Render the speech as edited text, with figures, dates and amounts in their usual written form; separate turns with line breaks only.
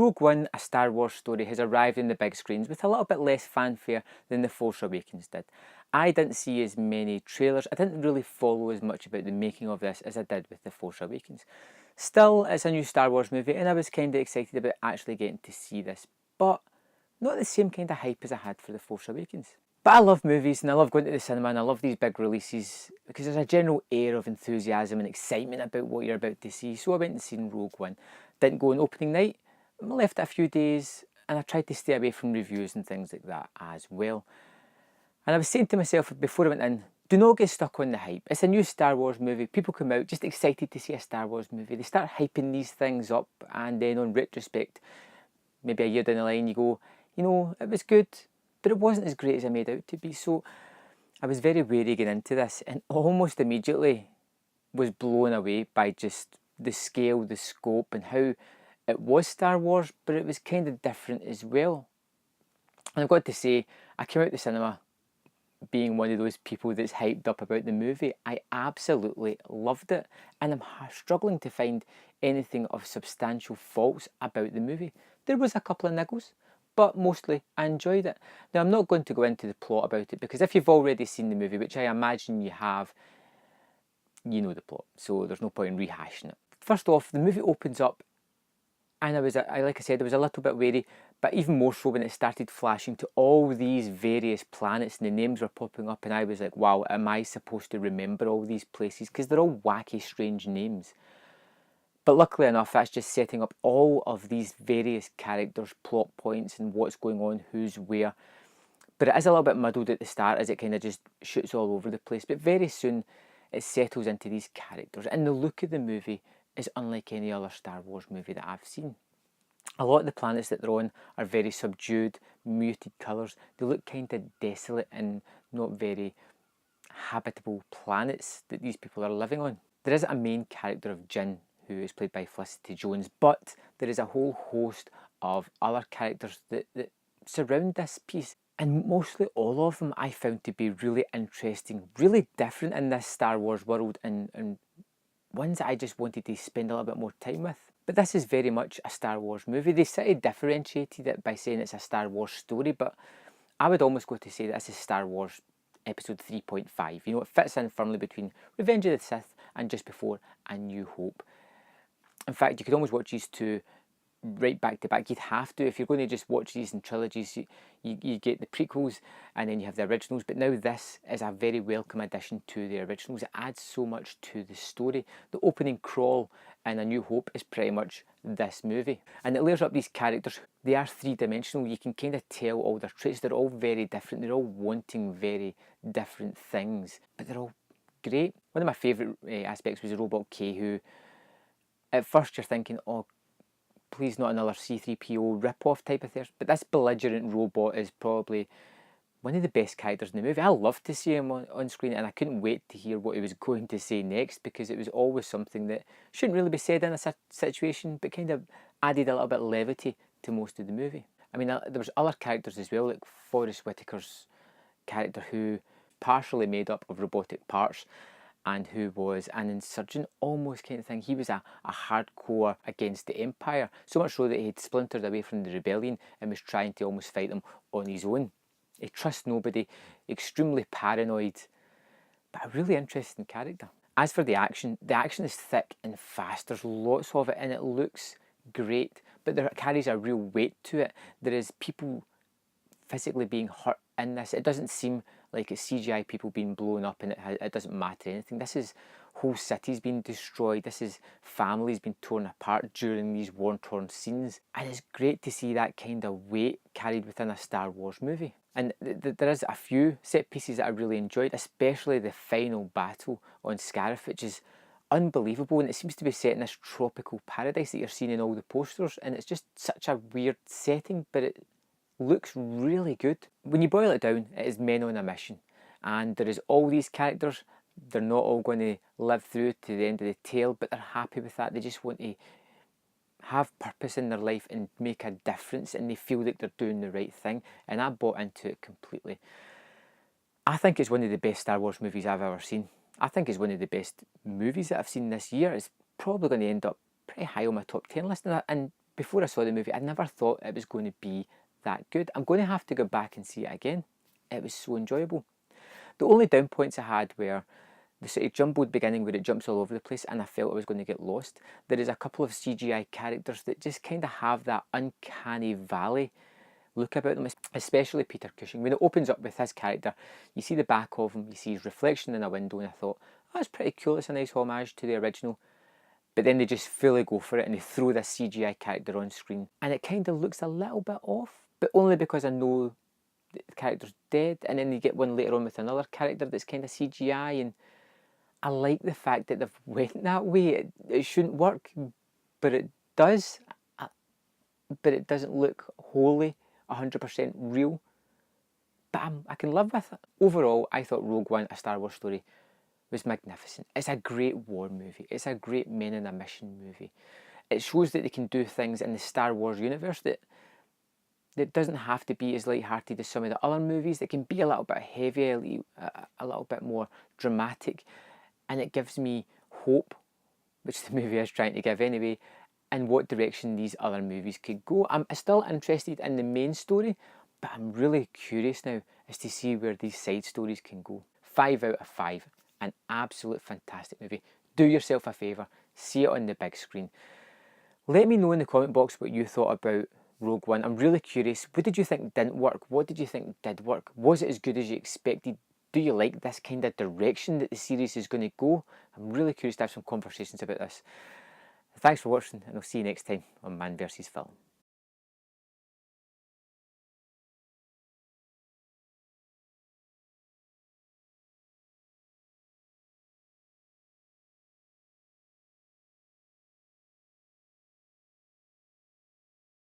Rogue One, a Star Wars story, has arrived in the big screens with a little bit less fanfare than The Force Awakens did. I didn't see as many trailers, I didn't really follow as much about the making of this as I did with The Force Awakens. Still, it's a new Star Wars movie and I was kind of excited about actually getting to see this, but not the same kind of hype as I had for The Force Awakens. But I love movies and I love going to the cinema and I love these big releases because there's a general air of enthusiasm and excitement about what you're about to see. So I went and seen Rogue One. Didn't go on opening night, I left it a few days and I tried to stay away from reviews and things like that as well. And I was saying to myself before I went in, do not get stuck on the hype. It's a new Star Wars movie. People come out just excited to see a Star Wars movie. They start hyping these things up and then on retrospect, maybe a year down the line, you go, you know, it was good, but it wasn't as great as I made out to be. So I was very wary getting into this and almost immediately was blown away by just the scale, the scope and how it was Star Wars, but it was kind of different as well. And I've got to say, I came out the cinema being one of those people that's hyped up about the movie. I absolutely loved it and I'm struggling to find anything of substantial faults about the movie. There was a couple of niggles, but mostly I enjoyed it. Now I'm not going to go into the plot about it because if you've already seen the movie, which I imagine you have, you know the plot, so there's no point in rehashing it. First off, the movie opens up and like I said, I was a little bit wary, but even more so when it started flashing to all these various planets and the names were popping up and I was like, wow, am I supposed to remember all these places? Because they're all wacky, strange names. But luckily enough, that's just setting up all of these various characters, plot points and what's going on, who's where. But it is a little bit muddled at the start as it kind of just shoots all over the place. But very soon it settles into these characters and the look of the movie is unlike any other Star Wars movie that I've seen. A lot of the planets that they're on are very subdued, muted colours. They look kind of desolate and not very habitable planets that these people are living on. There is a main character of Jin who is played by Felicity Jones, but there is a whole host of other characters that surround this piece. And mostly all of them I found to be really interesting, really different in this Star Wars world and ones that I just wanted to spend a little bit more time with. But this is very much a Star Wars movie. They sort of differentiated it by saying it's a Star Wars story, but I would almost go to say that this is Star Wars episode 3.5. You know, it fits in firmly between Revenge of the Sith and just before A New Hope. In fact, you could almost watch these two right back to back. You'd have to if you're going to just watch these in trilogies. You get the prequels and then you have the originals, but now this is a very welcome addition to the originals. It adds so much to the story. The opening crawl in A New Hope is pretty much this movie, and it layers up these characters. They are three-dimensional. You can kind of tell all their traits. They're all very different. They're all wanting very different things, but they're all great. One of my favourite aspects was the robot K, who at first you're thinking, oh, please not another C-3PO rip-off type of thing. But this belligerent robot is probably one of the best characters in the movie. I loved to see him on screen and I couldn't wait to hear what he was going to say next because it was always something that shouldn't really be said in a situation but kind of added a little bit of levity to most of the movie. I mean, there was other characters as well, like Forrest Whitaker's character who partially made up of robotic parts and who was an insurgent almost kind of thing. He was a hardcore against the Empire, so much so that he had splintered away from the rebellion and was trying to almost fight them on his own. He trusts nobody, extremely paranoid, but a really interesting character. As for the action is thick and fast. There's lots of it and it looks great, but there carries a real weight to it. There is people physically being hurt in this. It doesn't seem like it's CGI people being blown up and it doesn't matter anything. This is whole cities being destroyed. This is families being torn apart during these war-torn scenes. And it's great to see that kind of weight carried within a Star Wars movie. And there is a few set pieces that I really enjoyed, especially the final battle on Scarif, which is unbelievable, and it seems to be set in this tropical paradise that you're seeing in all the posters, and it's just such a weird setting, but it looks really good. When you boil it down, it is men on a mission, and there is all these characters. They're not all going to live through to the end of the tale, but they're happy with that. They just want to have purpose in their life and make a difference, and they feel like they're doing the right thing, and I bought into it completely. I think it's one of the best Star Wars movies I've ever seen. I think it's one of the best movies that I've seen this year. It's probably going to end up pretty high on my top 10 list, and before I saw the movie, I never thought it was going to be that good. I'm going to have to go back and see it again. It was so enjoyable. The only down points I had were the sort of jumbled beginning where it jumps all over the place and I felt I was going to get lost. There is a couple of CGI characters that just kind of have that uncanny valley look about them, especially Peter Cushing. When it opens up with his character, you see the back of him, you see his reflection in a window, and I thought, oh, that's pretty cool, it's a nice homage to the original. But then they just fully go for it and they throw this CGI character on screen. And it kind of looks a little bit off, but only because I know the character's dead. And then you get one later on with another character that's kind of CGI. And I like the fact that they've went that way. It shouldn't work, but it does. But it doesn't look wholly 100% real. But I can live with it. Overall, I thought Rogue One, A Star Wars Story, was magnificent. It's a great war movie. It's a great men on a mission movie. It shows that they can do things in the Star Wars universe that doesn't have to be as light-hearted as some of the other movies. It can be a little bit heavy, a little bit more dramatic, and it gives me hope, which the movie is trying to give anyway, in what direction these other movies could go. I'm still interested in the main story, but I'm really curious now as to see where these side stories can go. 5 out of 5. An absolute fantastic movie. Do yourself a favour, see it on the big screen. Let me know in the comment box what you thought about Rogue One. I'm really curious. What did you think didn't work? What did you think did work? Was it as good as you expected? Do you like this kind of direction that the series is going to go? I'm really curious to have some conversations about this. Thanks for watching, and I'll see you next time on Man vs. Film.